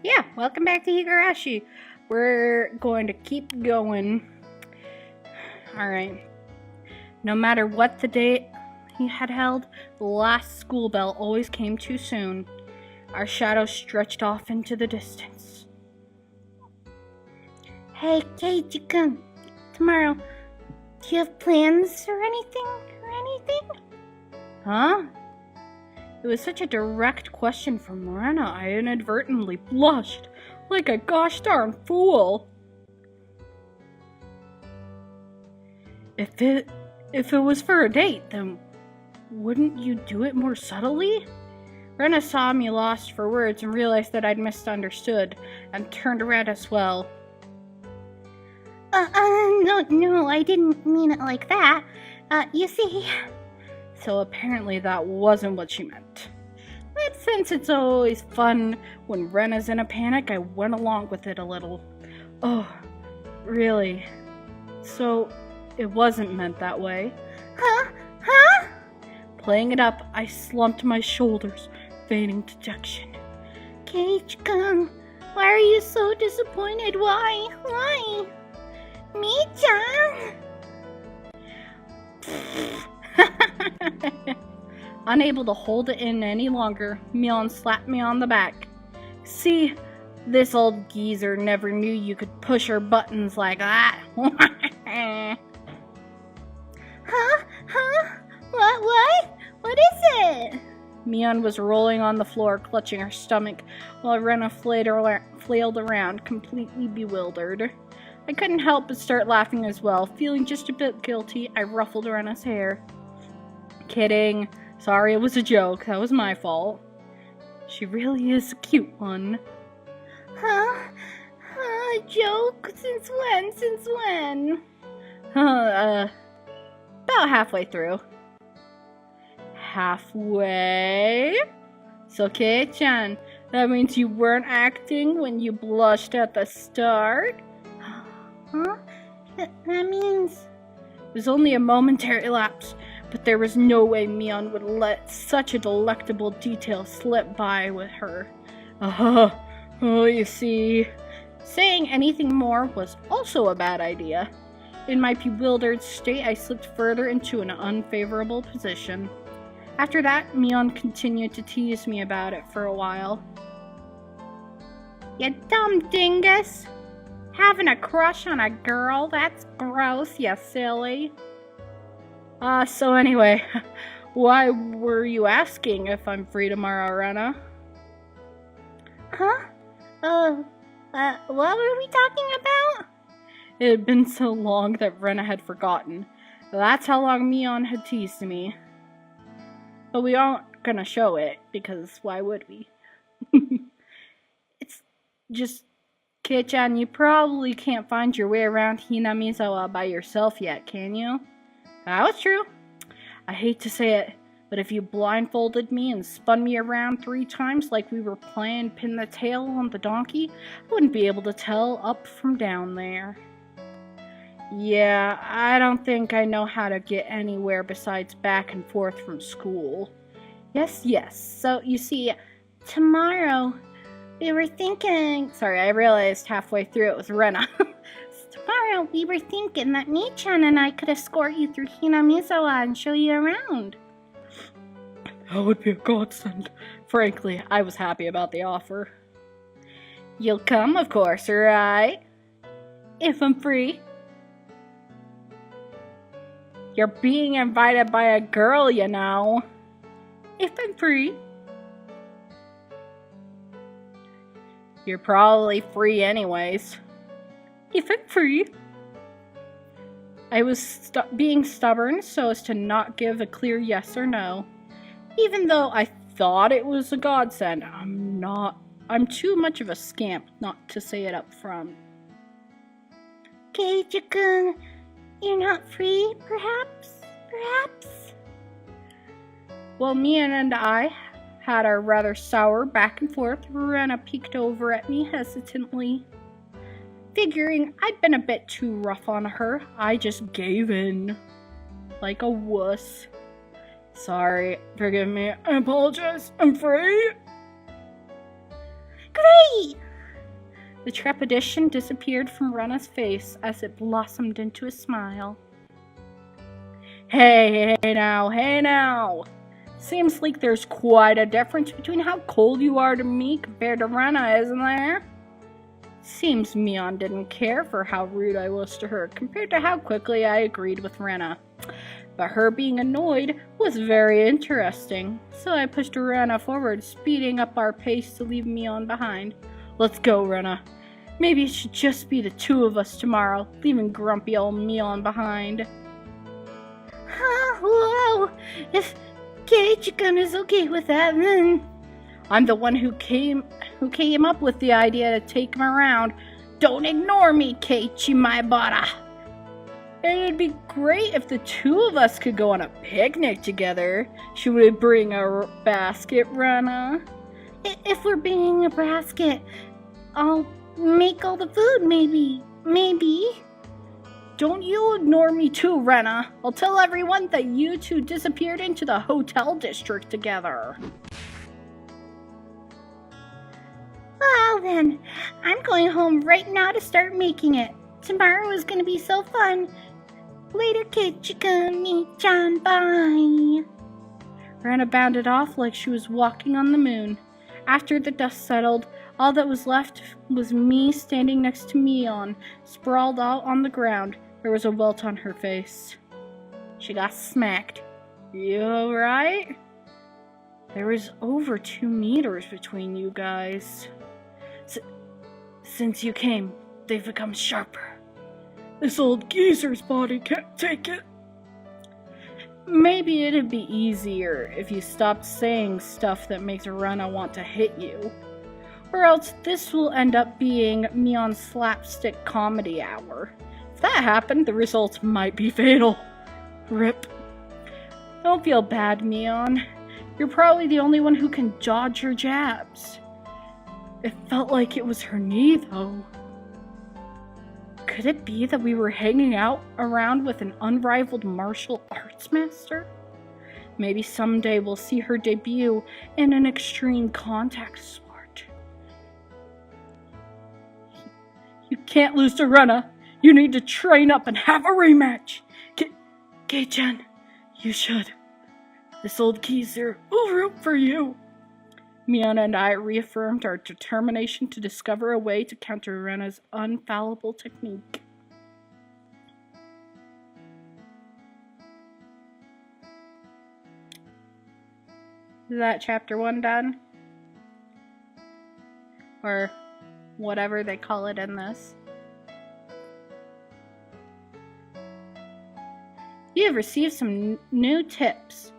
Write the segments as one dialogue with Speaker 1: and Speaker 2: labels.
Speaker 1: Yeah, welcome back to Higurashi. We're going to keep going. Alright. No matter what the day he had held, the last school bell always came too soon. Our shadows stretched off into the distance. Hey, Keiji-kun. Tomorrow, do you have plans or anything? Huh? It was such a direct question from Morena, I inadvertently blushed like a gosh darn fool. If it was for a date, then wouldn't you do it more subtly? Rena saw me lost for words and realized that I'd misunderstood and turned around as well. No, I didn't mean it like that. You see... So apparently that wasn't what she meant. But since it's always fun when Rena's in a panic, I went along with it a little. Oh, really? So it wasn't meant that way? Huh? Playing it up, I slumped my shoulders, feigning dejection. Keiji-kun, why are you so disappointed? Why? Me-chan! Unable to hold it in any longer, Mion slapped me on the back. See, this old geezer never knew you could push her buttons like that. Huh? What is it? Mion was rolling on the floor, clutching her stomach, while Rena flailed around, completely bewildered. I couldn't help but start laughing as well. Feeling just a bit guilty, I ruffled Rena's hair. Kidding. Sorry, it was a joke. That was my fault. She really is a cute one. Huh? A joke? Since when? About halfway through. Halfway? So, Kei-chan, that means you weren't acting when you blushed at the start? Huh? That means... It was only a momentary lapse, but there was no way Mion would let such a delectable detail slip by with her. You see... Saying anything more was also a bad idea. In my bewildered state, I slipped further into an unfavorable position. After that, Mion continued to tease me about it for a while. You dumb dingus! Having a crush on a girl? That's gross, you silly. So anyway, why were you asking if I'm free tomorrow, Rena? Huh? What were we talking about? It had been so long that Rena had forgotten. That's how long Mion had teased me. But we aren't gonna show it, because why would we? It's just... Kei-chan, you probably can't find your way around Hinamizawa by yourself yet, can you? That was true. I hate to say it, but if you blindfolded me and spun me around 3 times like we were playing pin the tail on the donkey, I wouldn't be able to tell up from down there. Yeah, I don't think I know how to get anywhere besides back and forth from school. Yes. So, you see, tomorrow... We were thinking... Sorry, I realized halfway through it was Rena. Tomorrow, we were thinking that Mi-chan and I could escort you through Hinamizawa and show you around. That would be a godsend. Frankly, I was happy about the offer. You'll come, of course, right? If I'm free. You're being invited by a girl, you know. If I'm free. You're probably free anyways. If I'm free. I was being stubborn so as to not give a clear yes or no. Even though I thought it was a godsend, I'm too much of a scamp not to say it up front. Keiji-kun, you're not free, perhaps? Well, Mion and I had our rather sour back and forth. Rena peeked over at me hesitantly. Figuring I'd been a bit too rough on her, I just gave in. Like a wuss. Sorry, forgive me, I apologize, I'm free. Great! The trepidation disappeared from Rena's face as it blossomed into a smile. Hey now. Seems like there's quite a difference between how cold you are to me compared to Rena, isn't there? Seems Mion didn't care for how rude I was to her compared to how quickly I agreed with Rena. But her being annoyed was very interesting, so I pushed Rena forward, speeding up our pace to leave Mion behind. Let's go, Rena. Maybe it should just be the two of us tomorrow, leaving grumpy old Mion behind. Whoa! If Keiichi-kun is okay with that, then... I'm the one who came up with the idea to take him around. Don't ignore me, Keiichi, my butter. It'd be great if the two of us could go on a picnic together. Should we bring a basket, Rena? If we're bringing a basket, I'll make all the food, maybe. Don't you ignore me too, Rena. I'll tell everyone that you two disappeared into the hotel district together. Well then, I'm going home right now to start making it. Tomorrow is going to be so fun. Later, Keiichi-kun, Mi-chan, bye. Rena bounded off like she was walking on the moon. After the dust settled, all that was left was me standing next to Mion, sprawled out on the ground. There was a welt on her face. She got smacked. You alright? There was over 2 meters between you guys. Since you came, they've become sharper. This old geezer's body can't take it. Maybe it'd be easier if you stopped saying stuff that makes Rena want to hit you. Or else this will end up being Mion's slapstick comedy hour. If that happened, the results might be fatal. Rip. Don't feel bad, Mion. You're probably the only one who can dodge your jabs. It felt like it was her knee, though. Could it be that we were hanging out around with an unrivaled martial arts master? Maybe someday we'll see her debut in an extreme contact sport. You can't lose to Rena. You need to train up and have a rematch. Kei-chan, you should. This old geezer will root for you. Mion and I reaffirmed our determination to discover a way to counter Rena's infallible technique. Is that chapter 1 done? Or whatever they call it in this. You have received some new tips.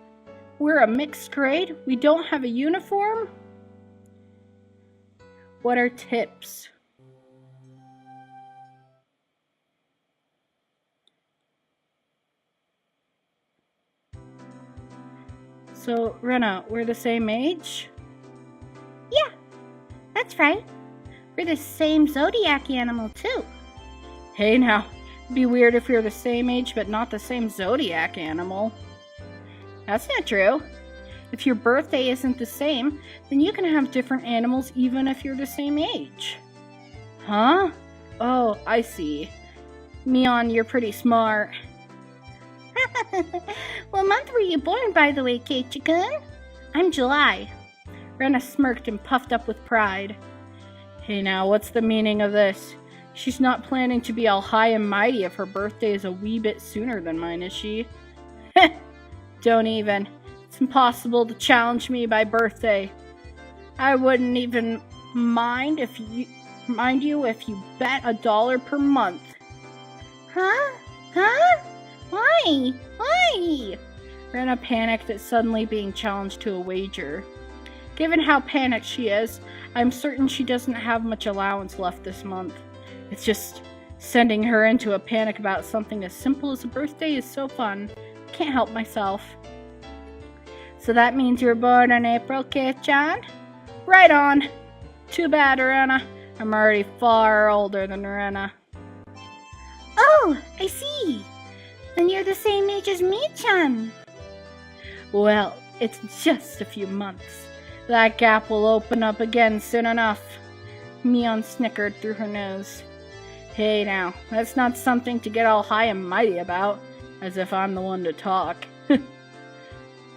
Speaker 1: We're a mixed grade. We don't have a uniform. What are tips? So, Rena, we're the same age? Yeah, that's right. We're the same zodiac animal, too. Hey now, it'd be weird if we were the same age but not the same zodiac animal. That's not true. If your birthday isn't the same, then you can have different animals even if you're the same age. Huh? Oh, I see. Mion, you're pretty smart. What month were you born, by the way, Keiichi-kun? I'm July. Rena smirked and puffed up with pride. Hey now, what's the meaning of this? She's not planning to be all high and mighty if her birthday is a wee bit sooner than mine, is she? Don't even. It's impossible to challenge me by birthday. I wouldn't even mind you if you bet $1 per month. Huh? Why? Rena panicked at suddenly being challenged to a wager. Given how panicked she is, I'm certain she doesn't have much allowance left this month. It's just sending her into a panic about something as simple as a birthday is so fun. Can't help myself. So that means you were born in April, Kei-chan? Right on. Too bad, Rena. I'm already far older than Rena. Oh, I see. Then you're the same age as Mi-chan. Well, it's just a few months. That gap will open up again soon enough. Mion snickered through her nose. Hey now, that's not something to get all high and mighty about, as if I'm the one to talk.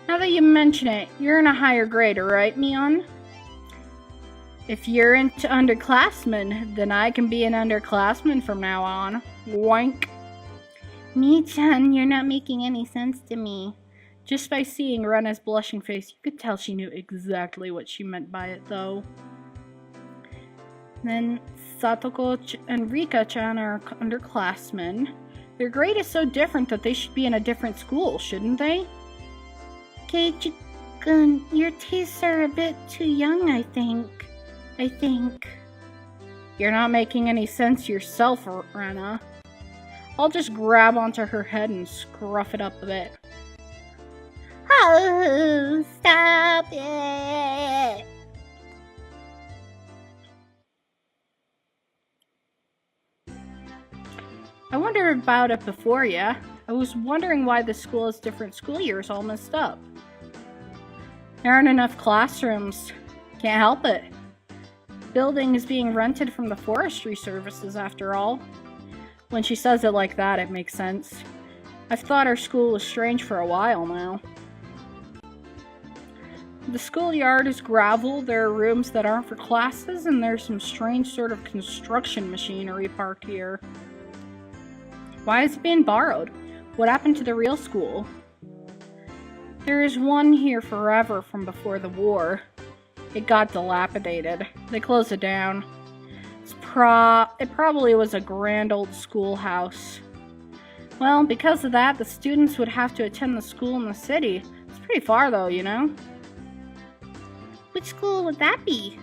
Speaker 1: Now that you mention it, you're in a higher grade, right, Mion? If you're into underclassmen, then I can be an underclassman from now on. Wank. Mi-chan, you're not making any sense to me. Just by seeing Rena's blushing face, you could tell she knew exactly what she meant by it, though. Then Satoko and Rika-chan are underclassmen. Their grade is so different that they should be in a different school, shouldn't they? Keiichi-kun, your tastes are a bit too young, I think. You're not making any sense yourself, Rena. I'll just grab onto her head and scruff it up a bit. Oh, stop it! I wondered about it before, yeah. I was wondering why the school has different school years all messed up. There aren't enough classrooms. Can't help it. Building is being rented from the forestry services, after all. When she says it like that, it makes sense. I've thought our school was strange for a while now. The schoolyard is gravel, there are rooms that aren't for classes, and there's some strange sort of construction machinery parked here. Why is it being borrowed? What happened to the real school? There is one here forever from before the war. It got dilapidated. They closed it down. It probably was a grand old schoolhouse. Well, because of that, the students would have to attend the school in the city. It's pretty far though, you know? Which school would that be?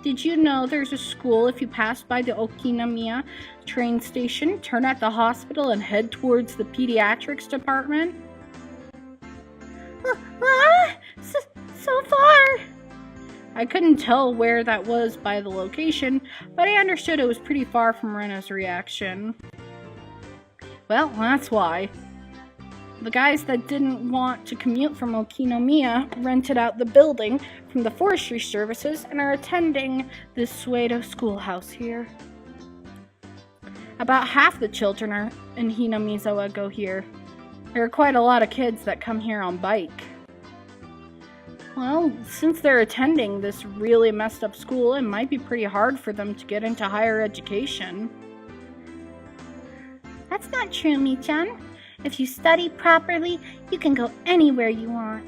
Speaker 1: Did you know there's a school if you pass by the Okinamiya train station, turn at the hospital, and head towards the pediatrics department? So far! I couldn't tell where that was by the location, but I understood it was pretty far from Rena's reaction. Well, that's why. The guys that didn't want to commute from Okinomiya rented out the building from the forestry services and are attending this Suedo schoolhouse here. About half the children in Hinamizawa go here. There are quite a lot of kids that come here on bike. Well, since they're attending this really messed up school, it might be pretty hard for them to get into higher education. That's not true, Mi-chan. If you study properly, you can go anywhere you want.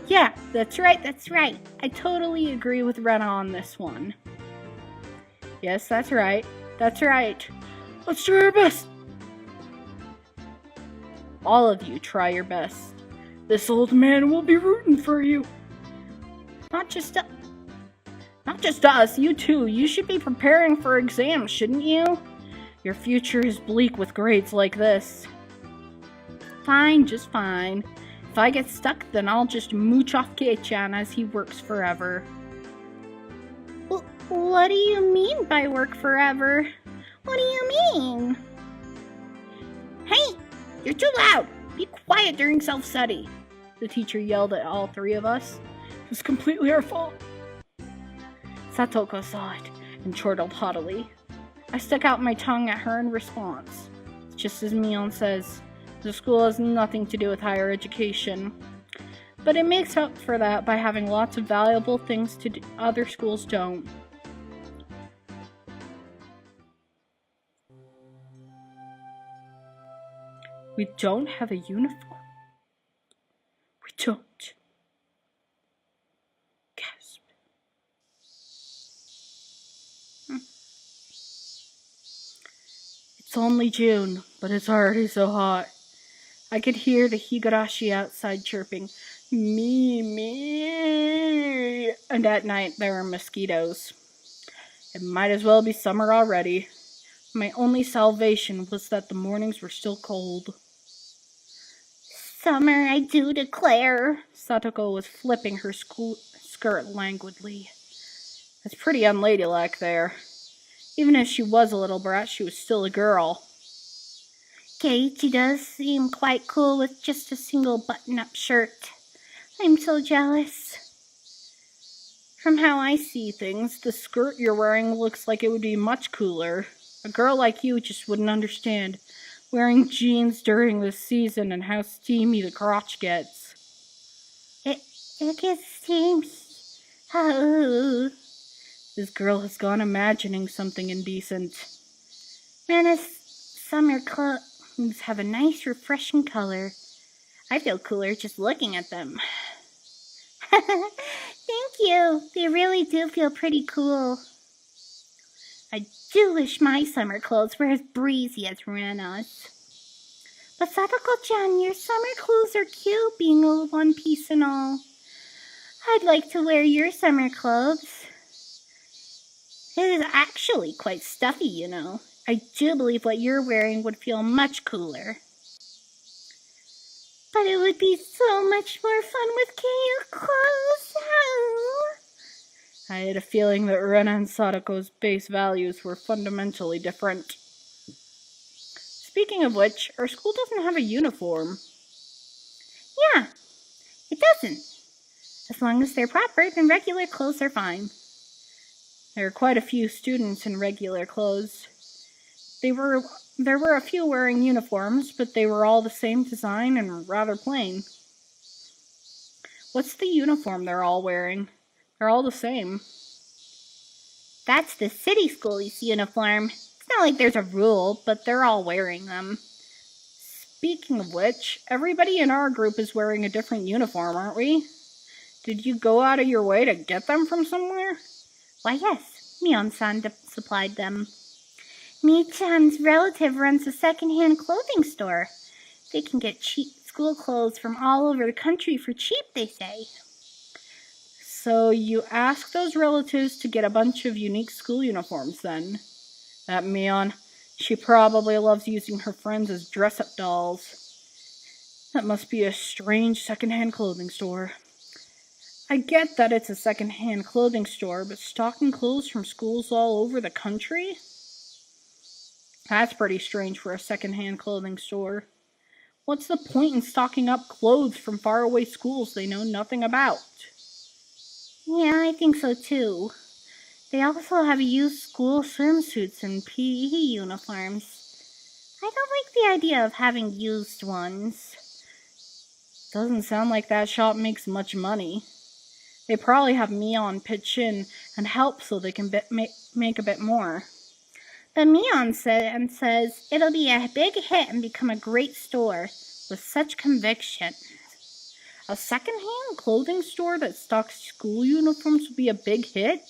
Speaker 1: Yeah, that's right. I totally agree with Rena on this one. Yes, that's right. Let's try our best. All of you try your best. This old man will be rooting for you. Not just us, you too. You should be preparing for exams, shouldn't you? Your future is bleak with grades like this. Fine, just fine. If I get stuck, then I'll just mooch off Kei-chan as he works forever. What do you mean by work forever? What do you mean? Hey, you're too loud! Be quiet during self-study, the teacher yelled at all three of us. It was completely our fault. Satoko saw it and chortled haughtily. I stuck out my tongue at her in response. Just as Mion says, the school has nothing to do with higher education. But it makes up for that by having lots of valuable things to do other schools don't. We don't have a uniform. We don't. Gasp. It's only June, but it's already so hot. I could hear the Higurashi outside chirping, me, and at night there are mosquitoes. It might as well be summer already. My only salvation was that the mornings were still cold. Summer, I do declare. Satoko was flipping her skirt languidly. That's pretty unladylike there. Even if she was a little brat, she was still a girl. Keiichi does seem quite cool with just a single button-up shirt. I'm so jealous. From how I see things, the skirt you're wearing looks like it would be much cooler. A girl like you just wouldn't understand wearing jeans during the season and how steamy the crotch gets. It gets steamy. Oh. This girl has gone imagining something indecent. Rena's summer clothes have a nice, refreshing color. I feel cooler just looking at them. Thank you. They really do feel pretty cool. I do wish my summer clothes were as breezy as Rena's. But Sadako-chan, your summer clothes are cute, being all one piece and all. I'd like to wear your summer clothes. It is actually quite stuffy, you know. I do believe what you're wearing would feel much cooler. But it would be so much more fun with cute clothes. Oh. I had a feeling that Rena and Sadako's base values were fundamentally different. Speaking of which, our school doesn't have a uniform. Yeah, it doesn't. As long as they're proper, then regular clothes are fine. There are quite a few students in regular clothes. There were a few wearing uniforms, but they were all the same design and rather plain. What's the uniform they're all wearing? They're all the same. That's the city school's uniform. It's not like there's a rule, but they're all wearing them. Speaking of which, everybody in our group is wearing a different uniform, aren't we? Did you go out of your way to get them from somewhere? Why, yes. Mion-san supplied them. Mi-chan's relative runs a second-hand clothing store. They can get cheap school clothes from all over the country for cheap, they say. So you ask those relatives to get a bunch of unique school uniforms, then. That Mion, she probably loves using her friends as dress-up dolls. That must be a strange second-hand clothing store. I get that it's a second-hand clothing store, but stocking clothes from schools all over the country? That's pretty strange for a second-hand clothing store. What's the point in stocking up clothes from faraway schools they know nothing about? Yeah, I think so too. They also have used school swimsuits and PE uniforms. I don't like the idea of having used ones. Doesn't sound like that shop makes much money. They probably have Mion pitch in and help so they can make a bit more. But Mion says it'll be a big hit and become a great store with such conviction. A second-hand clothing store that stocks school uniforms would be a big hit?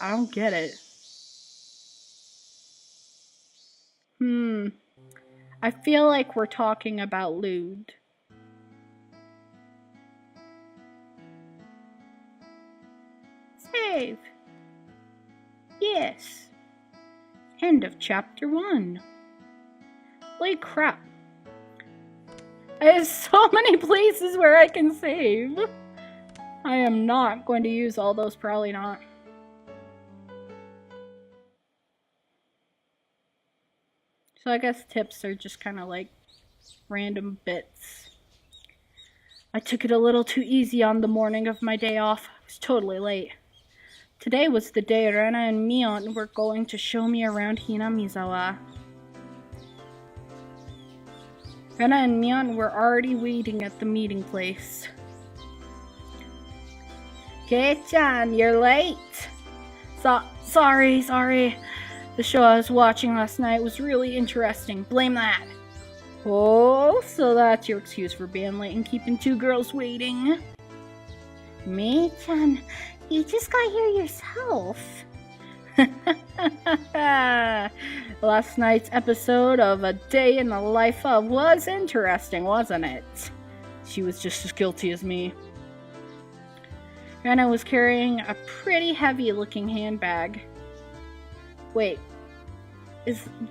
Speaker 1: I don't get it. I feel like we're talking about lewd. Save. Yes. End of chapter 1. Holy crap. There's so many places where I can save. I am not going to use all those, probably not. So I guess tips are just kind of like random bits. I took it a little too easy on the morning of my day off. I was totally late. Today was the day Rena and Mion were going to show me around Hinamizawa. Rena and Mion were already waiting at the meeting place. Kei-chan, you're late. Sorry. The show I was watching last night was really interesting. Blame that. Oh, so that's your excuse for being late and keeping two girls waiting. Mei-chan, you just got here yourself. Last night's episode of A Day in the Life of was interesting, wasn't it? She was just as guilty as me. Rena was carrying a pretty heavy-looking handbag. Wait,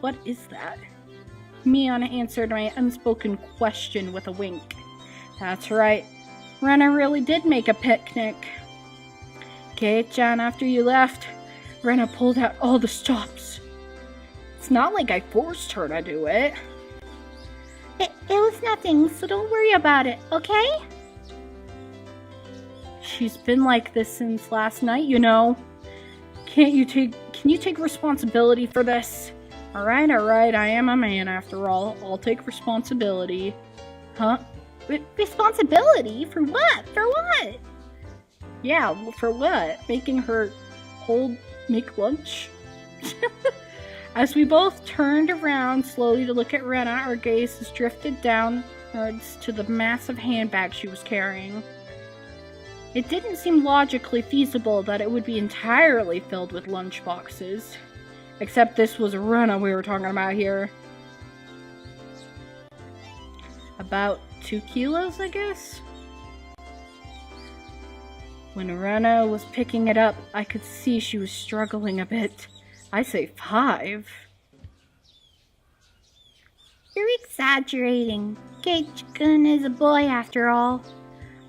Speaker 1: what is that? Mion answered my unspoken question with a wink. That's right, Rena really did make a picnic. Kei-chan, after you left, Rena pulled out all the stops. It's not like I forced her to do it. It was nothing, so don't worry about it, okay? she's been like this since last night, you know. Can you take responsibility for this? Alright, I am a man after all. I'll take responsibility. Huh?
Speaker 2: Responsibility? For what? For what?
Speaker 1: Yeah, for what? Making her make lunch? As we both turned around slowly to look at Rena, our gazes drifted downwards to the massive handbag she was carrying. It didn't seem logically feasible that it would be entirely filled with lunch boxes. Except this was Rena we were talking about here. About 2 kilos, I guess? When Rena was picking it up, I could see she was struggling a bit. I say 5.
Speaker 2: You're exaggerating. Keiichi-kun is a boy after all.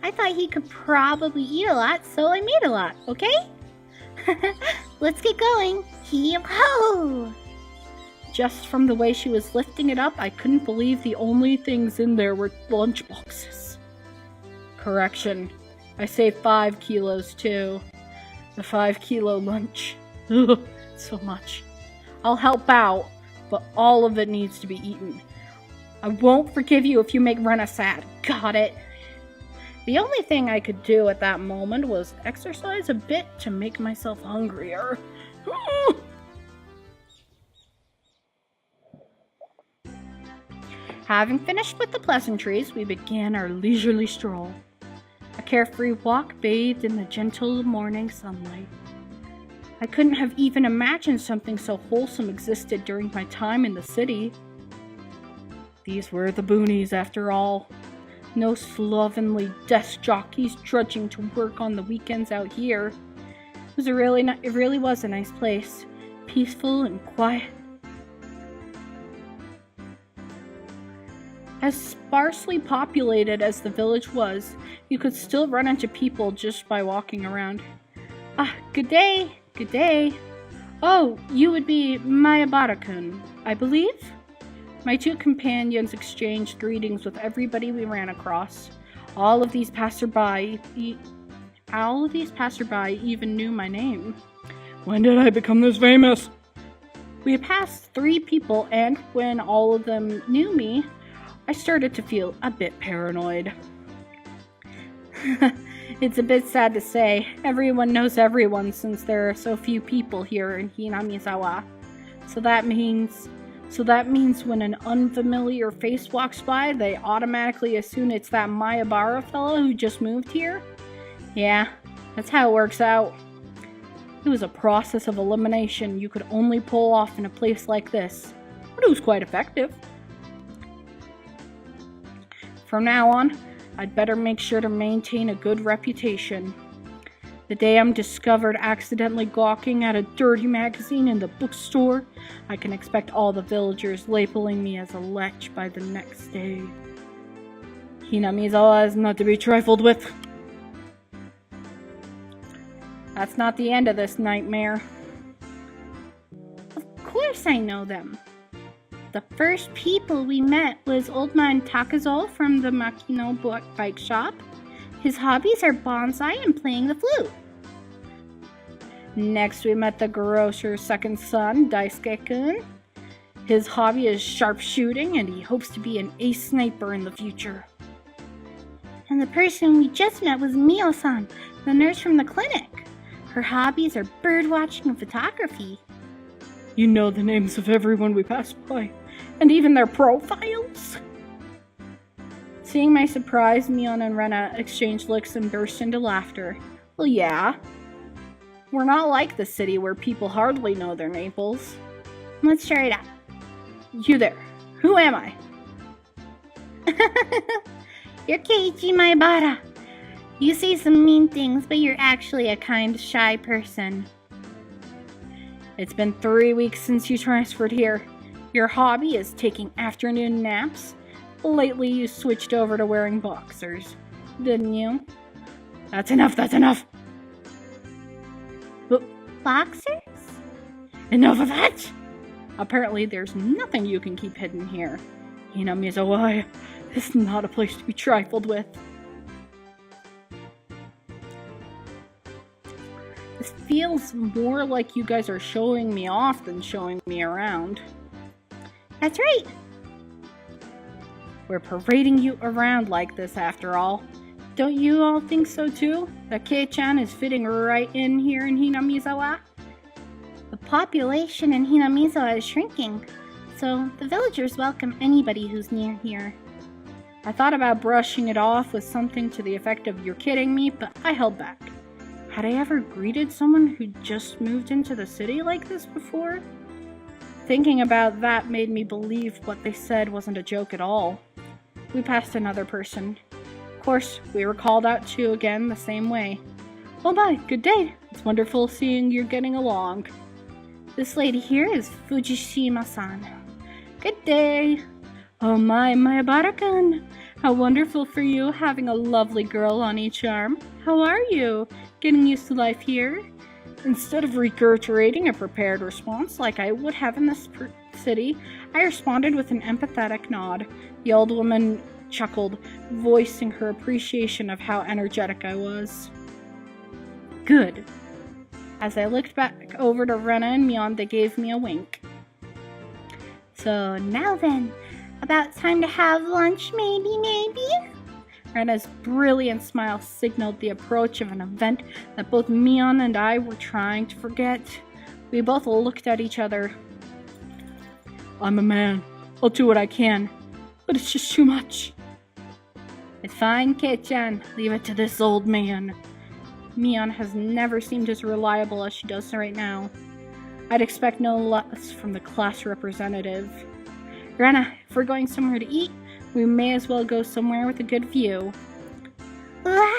Speaker 2: I thought he could probably eat a lot, so I made a lot, okay? Let's get going. Hee-ho!
Speaker 1: Just from the way she was lifting it up, I couldn't believe the only things in there were lunch boxes. Correction. I say 5 kilos too. The 5-kilo lunch. Ugh, so much. I'll help out, but all of it needs to be eaten. I won't forgive you if you make Rena sad. Got it? The only thing I could do at that moment was exercise a bit to make myself hungrier. Having finished with the pleasantries, we began our leisurely stroll. A carefree walk bathed in the gentle morning sunlight. I couldn't have even imagined something so wholesome existed during my time in the city. These were the boonies, after all. No slovenly desk jockeys trudging to work on the weekends out here. It really was a nice place, peaceful and quiet. As sparsely populated as the village was, you could still run into people just by walking around. Good day, good day. Oh, you would be Mayabara-kun, I believe? My 2 companions exchanged greetings with everybody we ran across. All of these passerby even knew my name. When did I become this famous? We passed 3 people, and when all of them knew me, I started to feel a bit paranoid. It's a bit sad to say. Everyone knows everyone since there are so few people here in Hinamizawa. So that means when an unfamiliar face walks by, they automatically assume it's that Mayabara fellow who just moved here? Yeah, that's how it works out. It was a process of elimination you could only pull off in a place like this, but it was quite effective. From now on, I'd better make sure to maintain a good reputation. The day I'm discovered accidentally gawking at a dirty magazine in the bookstore, I can expect all the villagers labeling me as a lech by the next day. Hinamizawa is not to be trifled with. That's not the end of this nightmare.
Speaker 2: Of course I know them. The first people we met was old man Takazo from the Makino bike shop. His hobbies are bonsai and playing the flute.
Speaker 1: Next, we met the grocer's second son, Daisuke-kun. His hobby is sharpshooting, and he hopes to be an ace sniper in the future.
Speaker 2: And the person we just met was Mio-san, the nurse from the clinic. Her hobbies are birdwatching and photography.
Speaker 1: You know the names of everyone we passed by, and even their profiles? Seeing my surprise, Mion and Rena exchanged looks and burst into laughter. Well, yeah. We're not like the city where people hardly know their neighbors.
Speaker 2: Let's try it out.
Speaker 1: You there. Who am I?
Speaker 2: You're Keiichi Maebara. You say some mean things, but you're actually a kind, shy person.
Speaker 1: It's been 3 weeks since you transferred here. Your hobby is taking afternoon naps. Lately you switched over to wearing boxers, didn't you? That's enough, that's enough!
Speaker 2: Boxers?
Speaker 1: Enough of that! Apparently there's nothing you can keep hidden here. Hinamizawa is not a place to be trifled with. feels more like you guys are showing me off than showing me around.
Speaker 2: That's right.
Speaker 1: We're parading you around like this after all. Don't you all think so too? That Kei-chan is fitting right in here in Hinamizawa?
Speaker 2: The population in Hinamizawa is shrinking, so the villagers welcome anybody who's near here.
Speaker 1: I thought about brushing it off with something to the effect of "you're kidding me," but I held back. Had I ever greeted someone who just moved into the city like this before? Thinking about that made me believe what they said wasn't a joke at all. We passed another person. Of course, we were called out to again the same way. "Oh my, good day. It's wonderful seeing you're getting along."
Speaker 2: This lady here is Fujishima-san.
Speaker 1: "Good day." "Oh my, Mayabara-kun. How wonderful for you, having a lovely girl on each arm. How are you? Getting used to life here?" Instead of regurgitating a prepared response like I would have in this city, I responded with an empathetic nod. The old woman chuckled, voicing her appreciation of how energetic I was. "Good." As I looked back over to Rena and Mion, they gave me a wink.
Speaker 2: "So now then, about time to have lunch, maybe?
Speaker 1: Rena's brilliant smile signaled the approach of an event that both Mion and I were trying to forget. We both looked at each other. "I'm a man. I'll do what I can. But it's just too much." "It's fine, Kei-chan. Leave it to this old man." Mion has never seemed as reliable as she does right now. I'd expect no less from the class representative. "Rena, if we're going somewhere to eat, we may as well go somewhere with a good view."
Speaker 2: Yeah,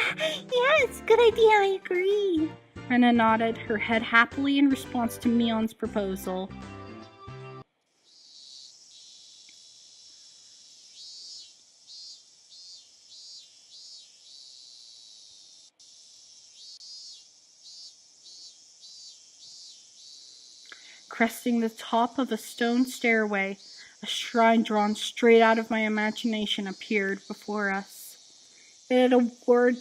Speaker 2: it's a good idea, I agree.
Speaker 1: Rena nodded her head happily in response to Mion's proposal. Cresting the top of a stone stairway, a shrine drawn straight out of my imagination appeared before us. It had worn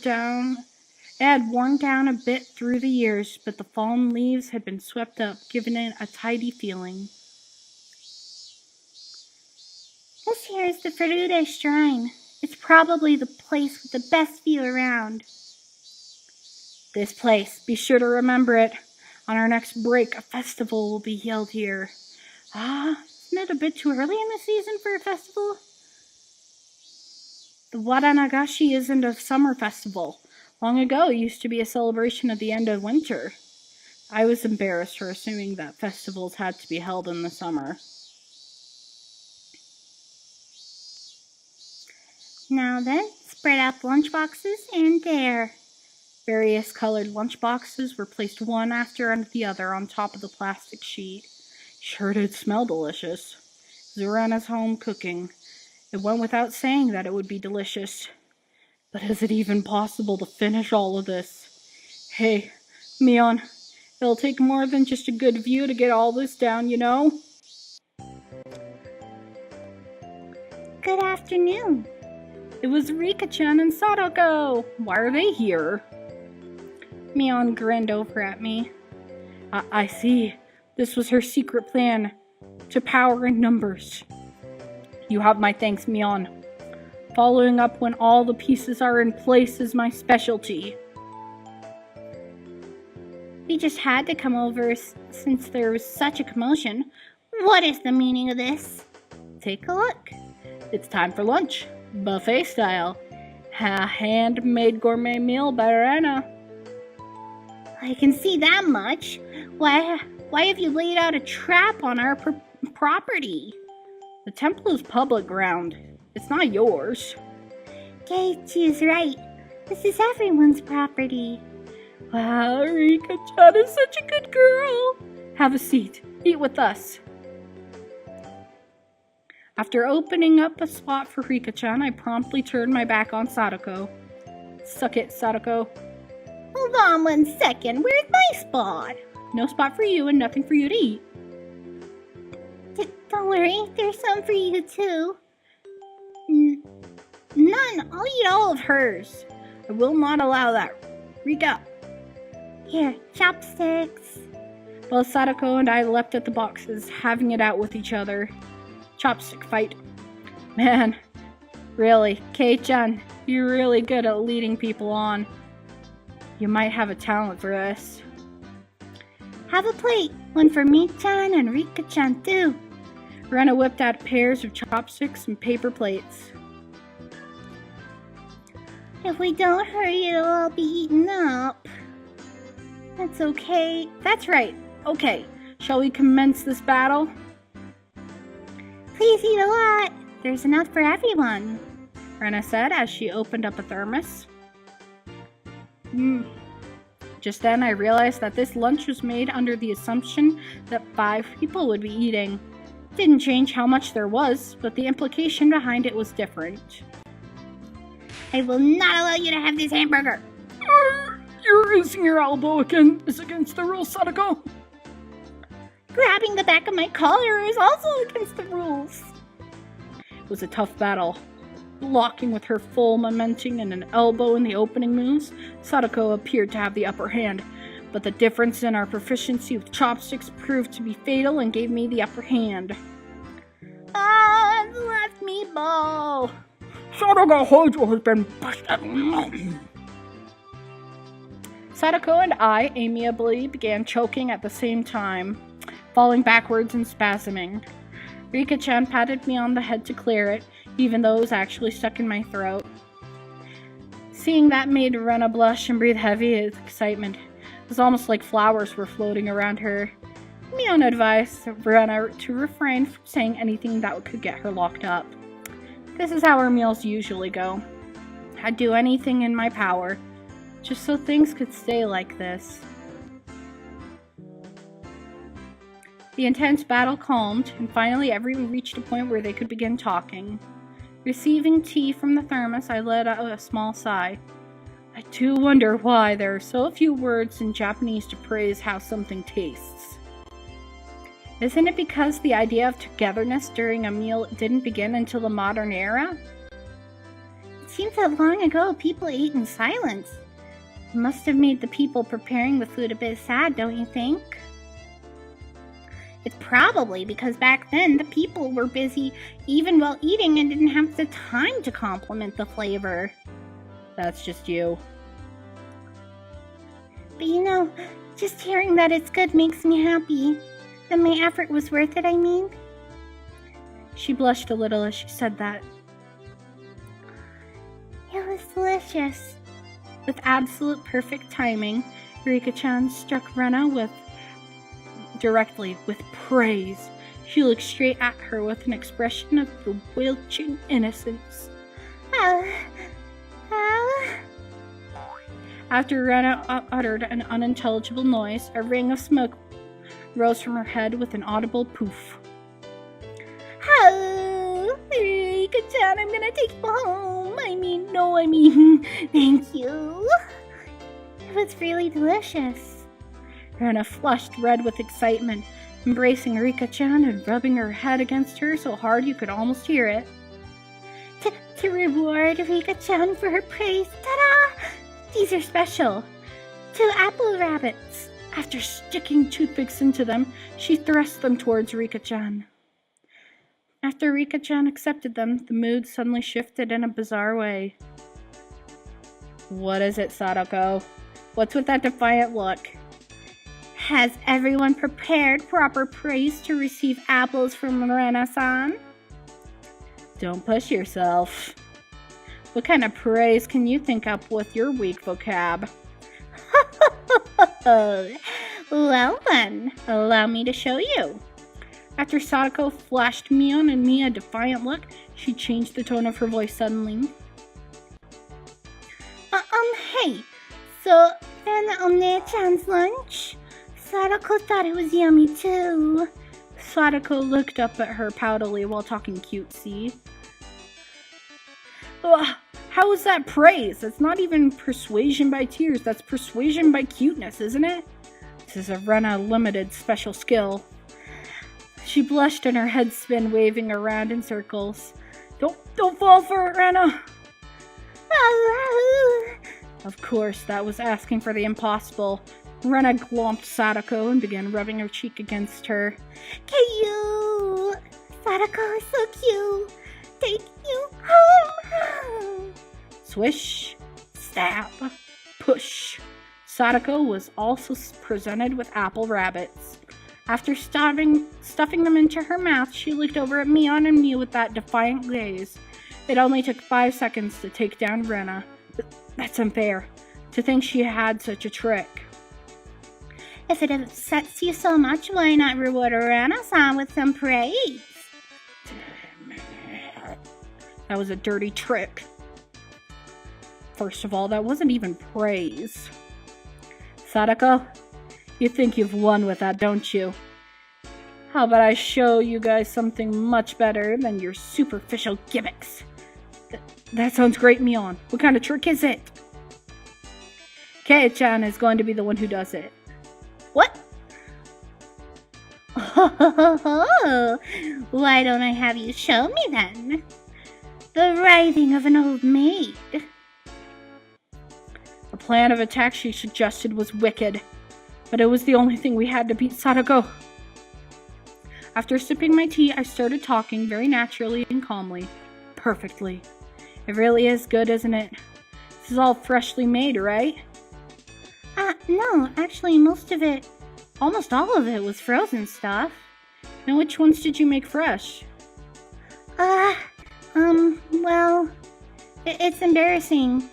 Speaker 1: down a bit through the years, but the fallen leaves had been swept up, giving it a tidy feeling.
Speaker 2: This here is the Furude Shrine. It's probably the place with the best view around.
Speaker 1: "This place, be sure to remember it. On our next break, a festival will be held here." Isn't it a bit too early in the season for a festival? The Wadanagashi isn't a summer festival. Long ago, it used to be a celebration of the end of winter. I was embarrassed for assuming that festivals had to be held in the summer.
Speaker 2: Now then, spread out the lunchboxes, and there.
Speaker 1: Various colored lunchboxes were placed one after the other on top of the plastic sheet. Sure did smell delicious. Zorena's home cooking. It went without saying that it would be delicious. But is it even possible to finish all of this? Hey, Mion, it'll take more than just a good view to get all this down, you know?
Speaker 2: Good afternoon.
Speaker 1: It was Rika-chan and Sadako. Why are they here? Mion grinned over at me. I see. This was her secret plan. To power in numbers. You have my thanks, Mion. Following up when all the pieces are in place is my specialty.
Speaker 2: We just had to come over since there was such a commotion. What is the meaning of this?
Speaker 1: Take a look. It's time for lunch. Buffet style. A handmade gourmet meal by Rena.
Speaker 2: I can see that much. Why have you laid out a trap on our property?
Speaker 1: The temple is public ground. It's not yours.
Speaker 2: Keiichi's right. This is everyone's property.
Speaker 1: Wow, Rika-chan is such a good girl. Have a seat. Eat with us. After opening up a spot for Rika-chan, I promptly turned my back on Sadako. Suck it, Sadako.
Speaker 2: Hold on 1 second. Where's my spot?
Speaker 1: No spot for you and nothing for you to eat.
Speaker 2: Don't worry, there's some for you too. None. I'll eat all of hers.
Speaker 1: I will not allow that. Rika.
Speaker 2: Here, chopsticks.
Speaker 1: Both Sadako and I leapt at the boxes, having it out with each other. Chopstick fight. Man, really, Kei-chan, you're really good at leading people on. You might have a talent for this.
Speaker 2: Have a plate. One for me-chan and Rika-chan too.
Speaker 1: Rena whipped out pairs of chopsticks and paper plates.
Speaker 2: If we don't hurry, it'll all be eaten up. That's okay.
Speaker 1: That's right. Okay, shall we commence this battle?
Speaker 2: Please eat a lot. There's enough for everyone,
Speaker 1: Rena said as she opened up a thermos. Just then I realized that this lunch was made under the assumption that 5 people would be eating. Didn't change how much there was, but the implication behind it was different.
Speaker 2: I will not allow you to have this hamburger.
Speaker 1: You're raising your elbow again. Is against the rules, Sadako.
Speaker 2: Grabbing the back of my collar is also against the rules.
Speaker 1: It was a tough battle. Blocking with her full momentum and an elbow in the opening moves, Sadako appeared to have the upper hand, but the difference in our proficiency with chopsticks proved to be fatal and gave me the upper hand.
Speaker 2: Ah, left me ball.
Speaker 1: Sadako Hojo has been busted. Sadako and I amiably began choking at the same time, falling backwards and spasming. Rika-chan patted me on the head to clear it, even though it was actually stuck in my throat. Seeing that made Rena blush and breathe heavy with excitement. It was almost like flowers were floating around her. Mion advised Rena to refrain from saying anything that could get her locked up. This is how our meals usually go. I'd do anything in my power, just so things could stay like this. The intense battle calmed, and finally everyone reached a point where they could begin talking. Receiving tea from the thermos, I let out a small sigh. I do wonder why there are so few words in Japanese to praise how something tastes. Isn't it because the idea of togetherness during a meal didn't begin until the modern era?
Speaker 2: It seems that long ago people ate in silence. It must have made the people preparing the food a bit sad, don't you think? It's probably because back then the people were busy even while eating and didn't have the time to compliment the flavor.
Speaker 1: That's just you.
Speaker 2: But you know, just hearing that it's good makes me happy. That my effort was worth it, I mean.
Speaker 1: She blushed a little as she said that.
Speaker 2: It was delicious.
Speaker 1: With absolute perfect timing, Rika-chan struck Rena directly with praise. She looked straight at her with an expression of bewildered innocence. After Rena uttered an unintelligible noise, a ring of smoke rose from her head with an audible poof.
Speaker 2: Oh, Rika-chan, I'm gonna take you home. Thank you. It was really delicious.
Speaker 1: Rena flushed red with excitement, embracing Rika-chan and rubbing her head against her so hard you could almost hear it.
Speaker 2: To reward Rika-chan for her praise, ta-da! These are special. 2 apple rabbits.
Speaker 1: After sticking toothpicks into them, she thrust them towards Rika-chan. After Rika-chan accepted them, the mood suddenly shifted in a bizarre way. What is it, Sadako? What's with that defiant look?
Speaker 2: Has everyone prepared proper praise to receive apples from Rena-san?
Speaker 1: Don't push yourself. What kind of praise can you think up with your weak vocab?
Speaker 2: Well then, allow me to show you.
Speaker 1: After Sadako flashed Mion and me a defiant look, she changed the tone of her voice suddenly.
Speaker 2: Hey, so Rena One-chan's lunch? Sadako thought it was yummy too.
Speaker 1: Sadako looked up at her poutily while talking cutesy. Ugh, how is that praise? That's not even persuasion by tears, that's persuasion by cuteness, isn't it? This is a Rena limited special skill. She blushed and her head spun, waving around in circles. Don't fall for it, Rena! Of course, that was asking for the impossible. Rena glomped Sadako and began rubbing her cheek against her.
Speaker 2: Cute! Sadako is so cute! Take you home!
Speaker 1: Swish, stab, push. Sadako was also presented with apple rabbits. After stuffing them into her mouth, she looked over at Mion and me with that defiant gaze. It only took 5 seconds to take down Rena. That's unfair, to think she had such a trick.
Speaker 2: If it upsets you so much, why not reward Rena-san with some praise?
Speaker 1: That was a dirty trick. First of all, that wasn't even praise. Sadako, you think you've won with that, don't you? How about I show you guys something much better than your superficial gimmicks? That sounds great, Mion. What kind of trick is it? Kei-chan is going to be the one who does it.
Speaker 2: What? Oh, why don't I have you show me then? The writhing of an old maid.
Speaker 1: The plan of attack she suggested was wicked, but it was the only thing we had to beat Sadako. After sipping my tea, I started talking very naturally and calmly. Perfectly. It really is good, isn't it? This is all freshly made, right?
Speaker 2: No, actually almost all of it was frozen stuff.
Speaker 1: Now which ones did you make fresh?
Speaker 2: Well, it's embarrassing.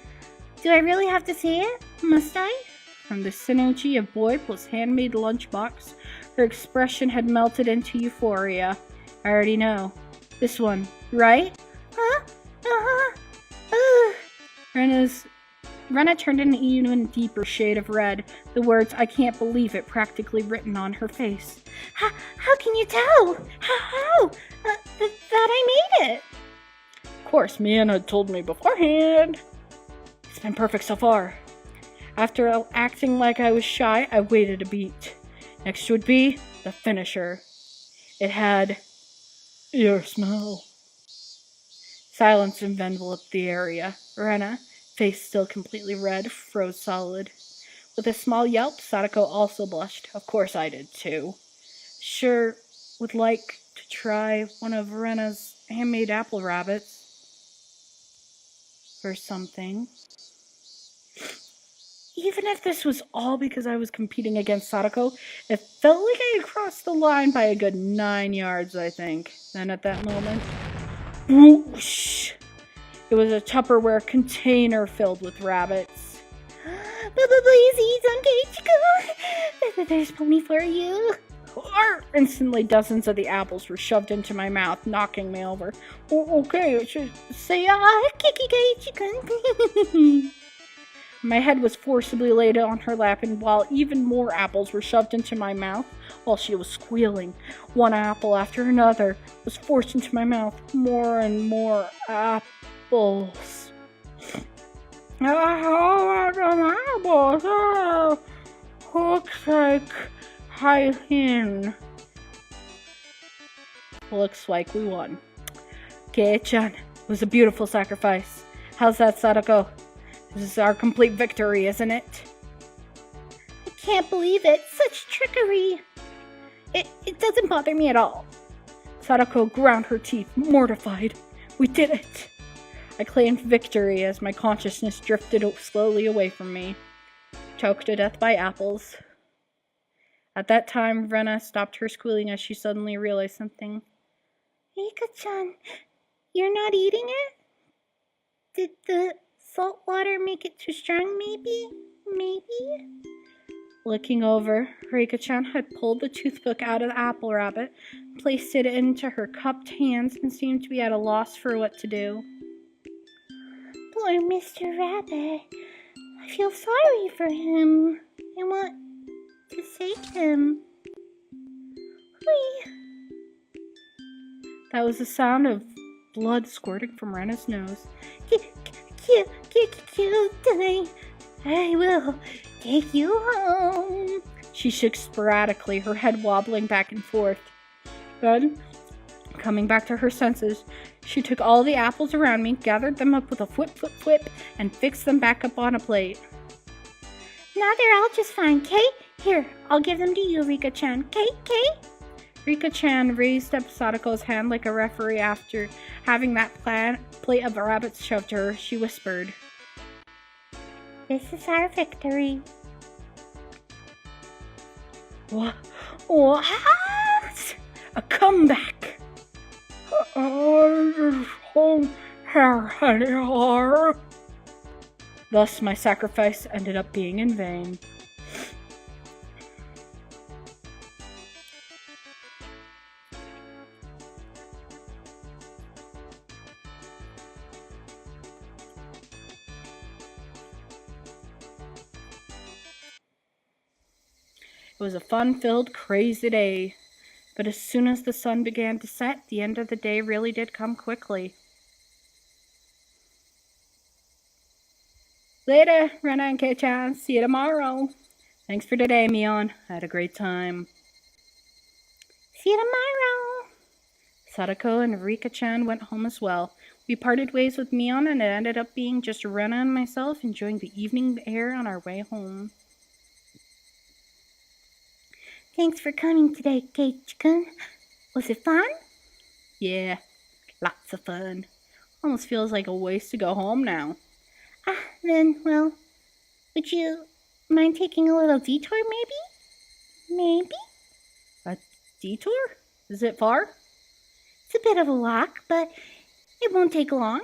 Speaker 2: Do I really have to say it? Must I?
Speaker 1: From the synergy of boy plus handmade lunchbox, her expression had melted into euphoria. I already know. This one, right?
Speaker 2: Huh?
Speaker 1: Rena turned an even deeper shade of red, the words "I can't believe it" practically written on her face.
Speaker 2: How can you tell? How? That I made it.
Speaker 1: Of course, Mion had told me beforehand. It's been perfect so far. After acting like I was shy, I waited a beat. Next would be the finisher. It had your smell. Silence enveloped the area. Rena, face still completely red, froze solid. With a small yelp, Sadako also blushed. Of course I did too. Sure would like to try one of Rena's handmade apple rabbits. Or something. Even if this was all because I was competing against Sadako, it felt like I had crossed the line by a good 9 yards, I think. Then at that moment, whoosh! It was a Tupperware container filled with rabbits.
Speaker 2: Please eat some cake. There's plenty for you.
Speaker 1: Instantly, dozens of the apples were shoved into my mouth, knocking me over. Okay, I should say,
Speaker 2: Kiki.
Speaker 1: My head was forcibly laid on her lap, and while even more apples were shoved into my mouth, while she was squealing, one apple after another was forced into my mouth. More and more apples. Looks like Looks like we won. Kei-chan, it was a beautiful sacrifice. How's that, Sadako? This is our complete victory, isn't it?
Speaker 2: I can't believe it. Such trickery. It doesn't bother me at all.
Speaker 1: Sadako ground her teeth, mortified. We did it. I claimed victory as my consciousness drifted slowly away from me, choked to death by apples. At that time, Rena stopped her squealing as she suddenly realized something.
Speaker 2: Rika-chan, you're not eating it? Did the salt water make it too strong, maybe?
Speaker 1: Looking over, Rika-chan had pulled the toothpick out of the apple rabbit, placed it into her cupped hands, and seemed to be at a loss for what to do.
Speaker 2: Poor Mr. Rabbit. I feel sorry for him. I want to save him. Whee!
Speaker 1: That was the sound of blood squirting from Rena's nose.
Speaker 2: I will take you home.
Speaker 1: She shook sporadically, her head wobbling back and forth. Then, coming back to her senses, she took all the apples around me, gathered them up with a whip, and fixed them back up on a plate.
Speaker 2: Now they're all just fine, Kay? Here, I'll give them to you, Rika-chan. Kay?
Speaker 1: Rika-chan raised up Sadako's hand like a referee after having that plate of rabbits shoved to her. She whispered,
Speaker 2: "This is our victory."
Speaker 1: What? A comeback! Thus, my sacrifice ended up being in vain. It was a fun-filled, crazy day. But as soon as the sun began to set, the end of the day really did come quickly. Later, Rena and Kei-chan. See you tomorrow. Thanks for today, Mion. I had a great time.
Speaker 2: See you tomorrow.
Speaker 1: Sadako and Rika-chan went home as well. We parted ways with Mion, and it ended up being just Rena and myself enjoying the evening air on our way home.
Speaker 2: Thanks for coming today, Keiichi-kun. Was it fun?
Speaker 1: Yeah, lots of fun. Almost feels like a waste to go home now.
Speaker 2: Then, well, would you mind taking a little detour, maybe?
Speaker 1: A detour? Is it far?
Speaker 2: It's a bit of a walk, but it won't take long.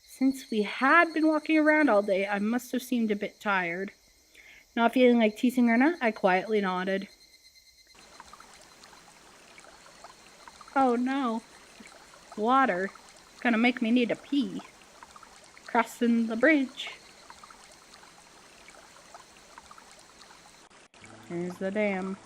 Speaker 1: Since we had been walking around all day, I must have seemed a bit tired. Not feeling like teasing Rena, I quietly nodded. Oh no. Water. Gonna make me need to pee. Crossing the bridge. There's the dam.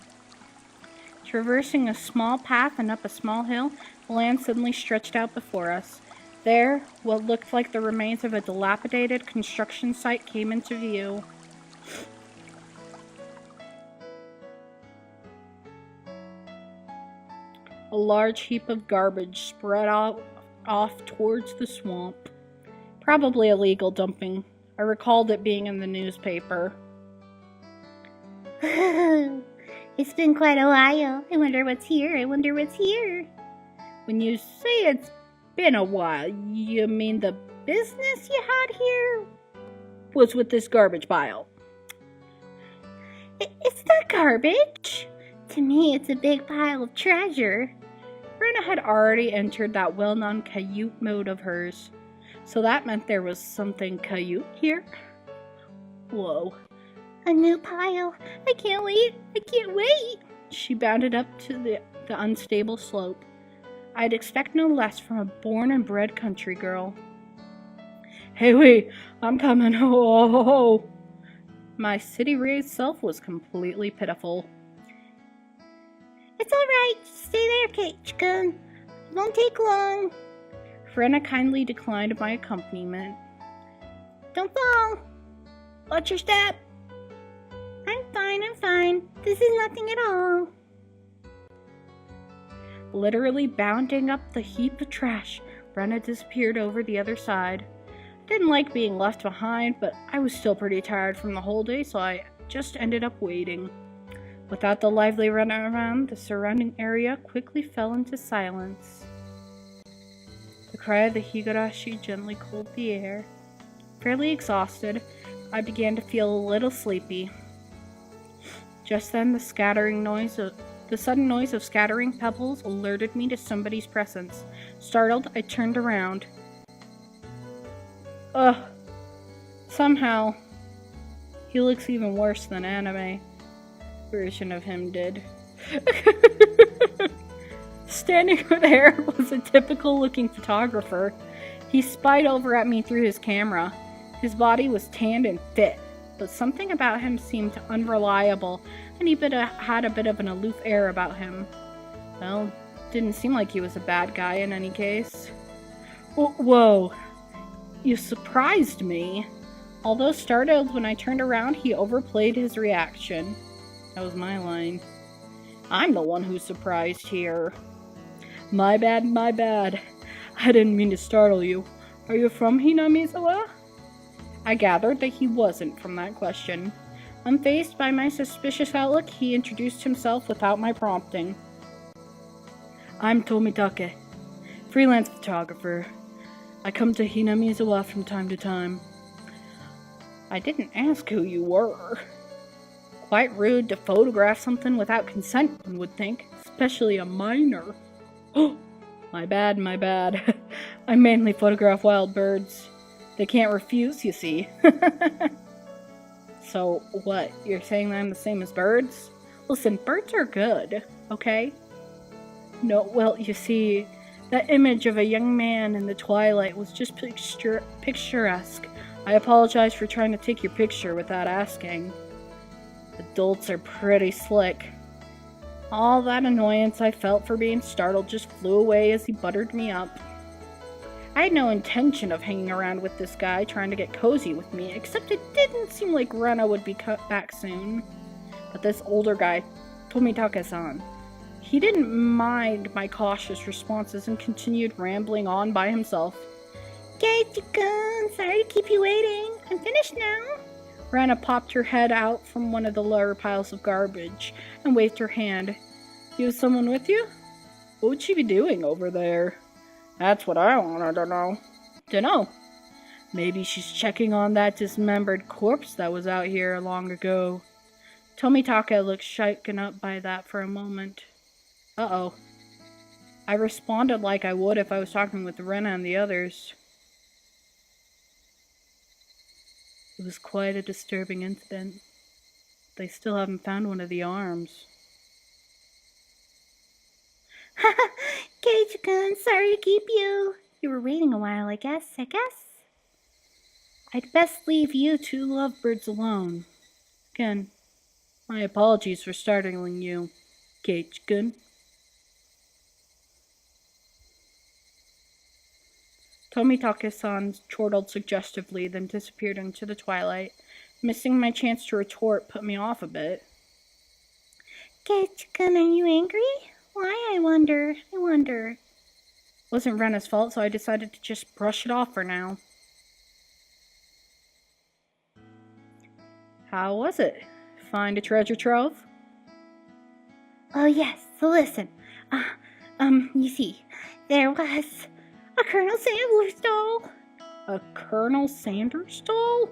Speaker 1: Traversing a small path and up a small hill, the land suddenly stretched out before us. There, what looked like the remains of a dilapidated construction site came into view. A large heap of garbage spread out off towards the swamp. Probably illegal dumping. I recalled it being in the newspaper.
Speaker 2: It's been quite a while. I wonder what's here.
Speaker 1: When you say it's been a while, you mean the business you had here was with this garbage pile?
Speaker 2: It's not garbage. To me, it's a big pile of treasure.
Speaker 1: Rena had already entered that well-known Cayute mode of hers. So that meant there was something Cayute here? Whoa.
Speaker 2: A new pile. I can't wait.
Speaker 1: She bounded up to the unstable slope. I'd expect no less from a born and bred country girl. Hey, wait. I'm coming. Oh. My city-raised self was completely pitiful.
Speaker 2: It's alright. Stay there, Keiichi-kun. It won't take long.
Speaker 1: Rena kindly declined my accompaniment.
Speaker 2: Don't fall.
Speaker 1: Watch your step.
Speaker 2: I'm fine. This is nothing at all.
Speaker 1: Literally bounding up the heap of trash, Rena disappeared over the other side. I didn't like being left behind, but I was still pretty tired from the whole day, so I just ended up waiting. Without the lively run around, the surrounding area quickly fell into silence. The cry of the Higurashi gently cooled the air. Fairly exhausted, I began to feel a little sleepy. Just then, the sudden noise of scattering pebbles alerted me to somebody's presence. Startled, I turned around. Ugh. Somehow, he looks even worse than anime version of him did. Standing there was a typical looking photographer. He spied over at me through his camera. His body was tanned and fit, but something about him seemed unreliable, and he had a bit of an aloof air about him. Well, didn't seem like he was a bad guy in any case. Whoa, you surprised me. Although startled when I turned around, he overplayed his reaction. That was my line. I'm the one who's surprised here. My bad. I didn't mean to startle you. Are you from Hinamizawa? I gathered that he wasn't from that question. Unfazed by my suspicious outlook, he introduced himself without my prompting. I'm Tomitake, freelance photographer. I come to Hinamizawa from time to time. I didn't ask who you were. Quite rude to photograph something without consent, one would think, especially a minor. Oh, my bad. I mainly photograph wild birds. They can't refuse, you see. So, what? You're saying that I'm the same as birds? Listen, birds are good, okay? No, well, you see, that image of a young man in the twilight was just picturesque. I apologize for trying to take your picture without asking. Adults are pretty slick. All that annoyance I felt for being startled just flew away as he buttered me up. I had no intention of hanging around with this guy trying to get cozy with me, except it didn't seem like Rena would be cut back soon. But this older guy, Tomitake-san, he didn't mind my cautious responses and continued rambling on by himself.
Speaker 2: Keiichi-kun, sorry to keep you waiting. I'm finished now.
Speaker 1: Rena popped her head out from one of the lower piles of garbage and waved her hand. You have someone with you? What would she be doing over there? That's what I wanted to know. Dunno. Maybe she's checking on that dismembered corpse that was out here long ago. Tomitake looked shaken up by that for a moment. Uh-oh. I responded like I would if I was talking with Rena and the others. It was quite a disturbing incident. They still haven't found one of the arms.
Speaker 2: Keiichi-kun, sorry to keep you. You were waiting a while, I guess.
Speaker 1: I'd best leave you two lovebirds alone. Again, my apologies for startling you, Keiichi-kun. Tomitake-san chortled suggestively, then disappeared into the twilight. Missing my chance to retort put me off a bit.
Speaker 2: Keiichi-kun, are you angry? Why, I wonder.
Speaker 1: It wasn't Rena's fault, so I decided to just brush it off for now. How was it? Find a treasure trove?
Speaker 2: Oh, yes, so listen. You see, there was a Colonel Sanders doll.
Speaker 1: A Colonel Sanders doll?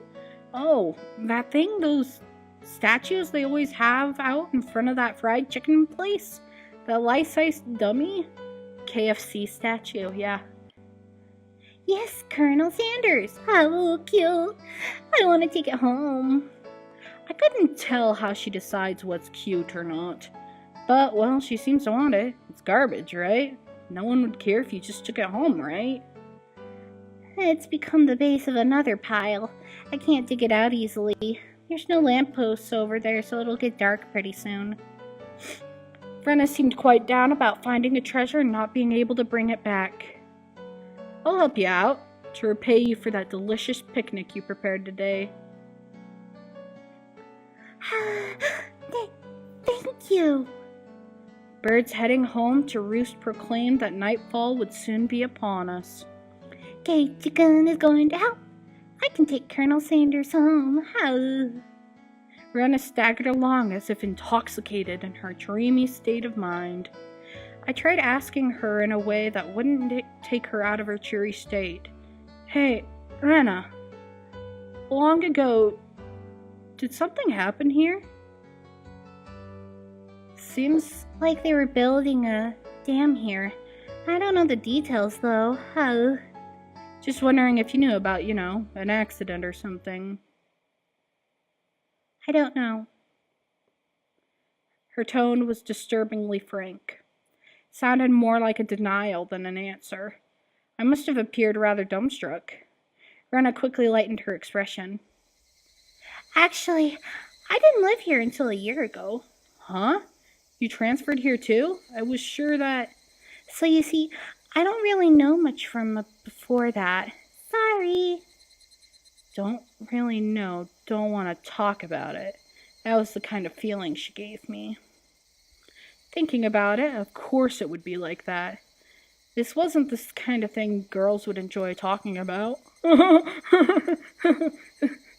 Speaker 1: Oh, that thing, those statues they always have out in front of that fried chicken place? The life-size dummy? KFC statue, yeah.
Speaker 2: Yes, Colonel Sanders. How cute. I want to take it home.
Speaker 1: I couldn't tell how she decides what's cute or not. But, well, she seems to want it. It's garbage, right? No one would care if you just took it home, right?
Speaker 2: It's become the base of another pile. I can't dig it out easily. There's no lampposts over there, so it'll get dark pretty soon.
Speaker 1: Rena seemed quite down about finding a treasure and not being able to bring it back. I'll help you out, to repay you for that delicious picnic you prepared today.
Speaker 2: Thank you.
Speaker 1: Birds heading home to roost proclaimed that nightfall would soon be upon us.
Speaker 2: Keiichi-kun is going to help. I can take Colonel Sanders home. How?
Speaker 1: Rena staggered along as if intoxicated in her dreamy state of mind. I tried asking her in a way that wouldn't take her out of her cheery state. Hey, Rena. Long ago, did something happen here?
Speaker 2: Seems like they were building a dam here. I don't know the details, though. How?
Speaker 1: Just wondering if you knew about, an accident or something.
Speaker 2: I don't know.
Speaker 1: Her tone was disturbingly frank. Sounded more like a denial than an answer. I must have appeared rather dumbstruck. Rena quickly lightened her expression.
Speaker 2: Actually, I didn't live here until a year ago.
Speaker 1: Huh? You transferred here too? I was sure that...
Speaker 2: So you see, I don't really know much from before that. Sorry.
Speaker 1: Don't really know, don't want to talk about it. That was the kind of feeling she gave me. Thinking about it, of course it would be like that. This wasn't the kind of thing girls would enjoy talking about.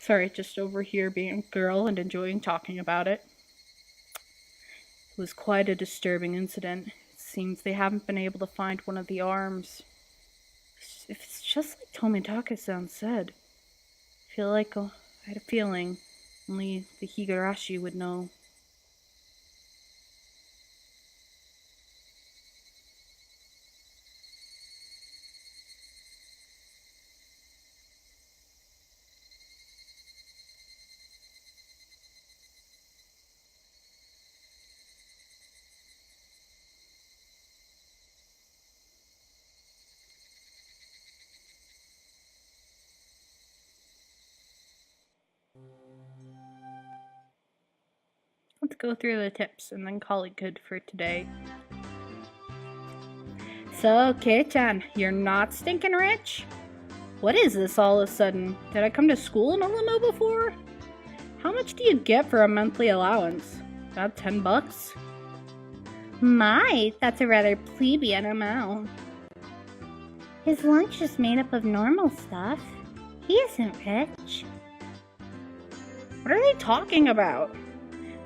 Speaker 1: Sorry, just over here being a girl and enjoying talking about it. It was quite a disturbing incident. It seems they haven't been able to find one of the arms. If it's just like Tomitake-san said, I had a feeling only the Higurashi would know. Let's go through the tips and then call it good for today. So, Kei-chan, you're not stinking rich? What is this all of a sudden? Did I come to school in a limo before? How much do you get for a monthly allowance? About $10?
Speaker 2: My, that's a rather plebeian amount. His lunch is made up of normal stuff. He isn't rich.
Speaker 1: What are they talking about?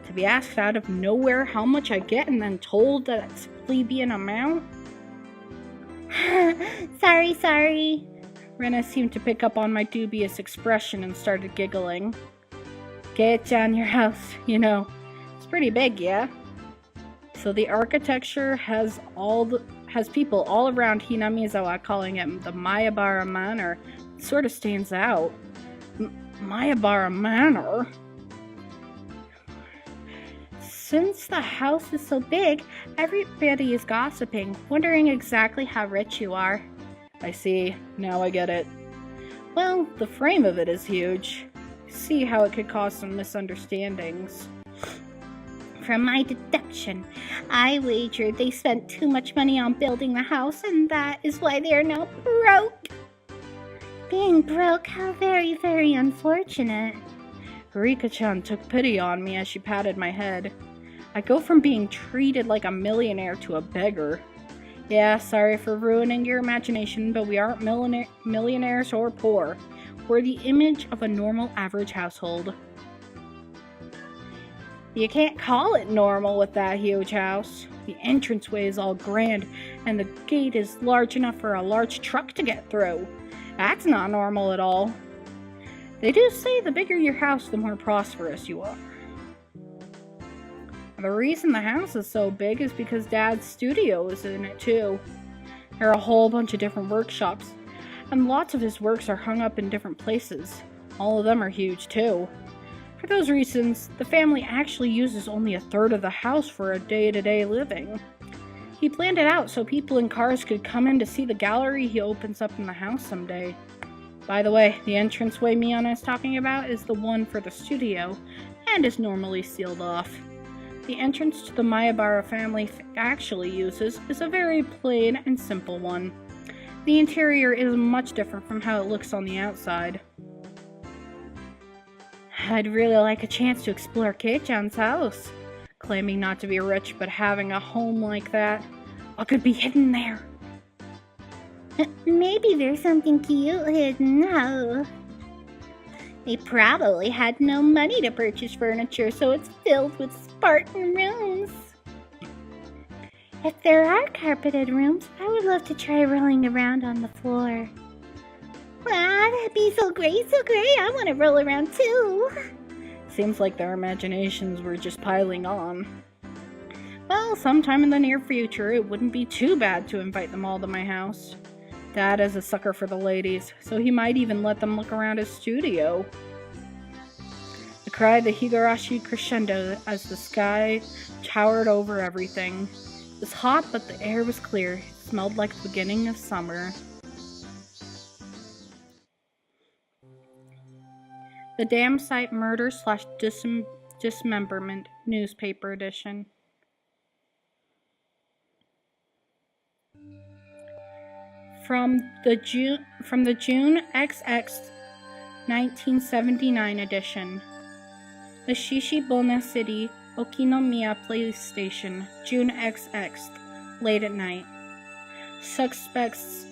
Speaker 1: To be asked out of nowhere how much I get and then told that it's a plebeian amount?
Speaker 2: Sorry.
Speaker 1: Rena seemed to pick up on my dubious expression and started giggling. Kei-chan, your house, it's pretty big, yeah? So the architecture has people all around Hinamizawa calling it the Mayabara Manor. It sort of stands out. Mayabara Manor? Since the house is so big, everybody is gossiping, wondering exactly how rich you are. I see. Now I get it. Well, the frame of it is huge. See how it could cause some misunderstandings.
Speaker 2: From my deduction, I wagered they spent too much money on building the house, and that is why they are now broke. Being broke, how very, very unfortunate.
Speaker 1: Rika-chan took pity on me as she patted my head. I go from being treated like a millionaire to a beggar. Yeah, sorry for ruining your imagination, but we aren't millionaires or poor. We're the image of a normal average household. You can't call it normal with that huge house. The entranceway is all grand, and the gate is large enough for a large truck to get through. That's not normal at all. They do say the bigger your house, the more prosperous you are. The reason the house is so big is because Dad's studio is in it too. There are a whole bunch of different workshops, and lots of his works are hung up in different places. All of them are huge too. For those reasons, the family actually uses only a third of the house for a day-to-day living. He planned it out so people in cars could come in to see the gallery he opens up in the house someday. By the way, the entranceway Miyana is talking about is the one for the studio, and is normally sealed off. The entrance to the Mayabara family actually uses is a very plain and simple one. The interior is much different from how it looks on the outside. I'd really like a chance to explore Kei-chan's house. Claiming not to be rich, but having a home like that, what could be hidden there?
Speaker 2: Maybe there's something cute hidden, huh? They probably had no money to purchase furniture, so it's filled with Spartan rooms. If there are carpeted rooms, I would love to try rolling around on the floor. Ah, that'd be so great, I want to roll around too.
Speaker 1: Seems like their imaginations were just piling on. Well, sometime in the near future, it wouldn't be too bad to invite them all to my house. Dad is a sucker for the ladies, so he might even let them look around his studio. I cried the Higurashi crescendo as the sky towered over everything. It was hot, but the air was clear. It smelled like the beginning of summer. The Damn Site Murder / Dismemberment Newspaper Edition. From the June XX 1979 edition. The Shishibona City, Okinomiya Police Station, June XX, late at night. Suspects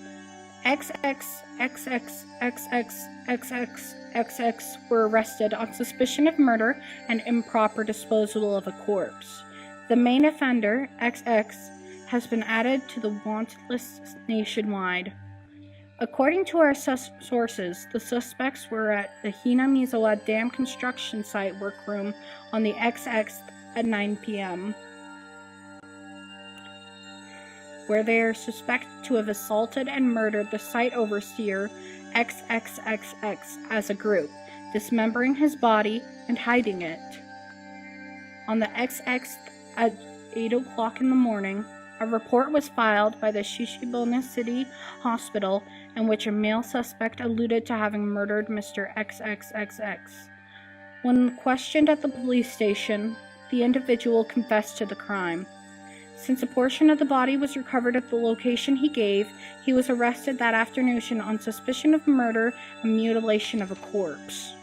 Speaker 1: XXXXXXXXX were arrested on suspicion of murder and improper disposal of a corpse. The main offender, XX, has been added to the wanted list nationwide. According to our sources, the suspects were at the Hinamizawa Dam construction site workroom on the XX at 9 p.m., where they are suspected to have assaulted and murdered the site overseer XXXX as a group, dismembering his body and hiding it. On the XX at 8 o'clock in the morning, a report was filed by the Shishibone City Hospital in which a male suspect alluded to having murdered Mr. XXXX. When questioned at the police station, the individual confessed to the crime. Since a portion of the body was recovered at the location he gave, he was arrested that afternoon on suspicion of murder and mutilation of a corpse.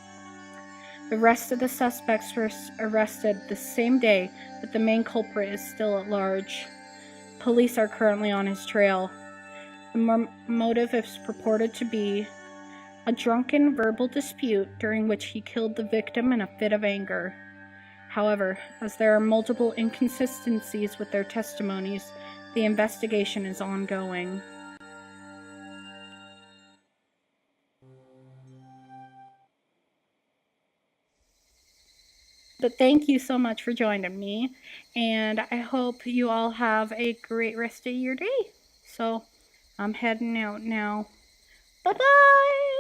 Speaker 1: The rest of the suspects were arrested the same day, but the main culprit is still at large. Police are currently on his trail. The motive is purported to be a drunken verbal dispute during which he killed the victim in a fit of anger. However, as there are multiple inconsistencies with their testimonies, the investigation is ongoing. But thank you so much for joining me, and I hope you all have a great rest of your day. So, I'm heading out now. Bye-bye!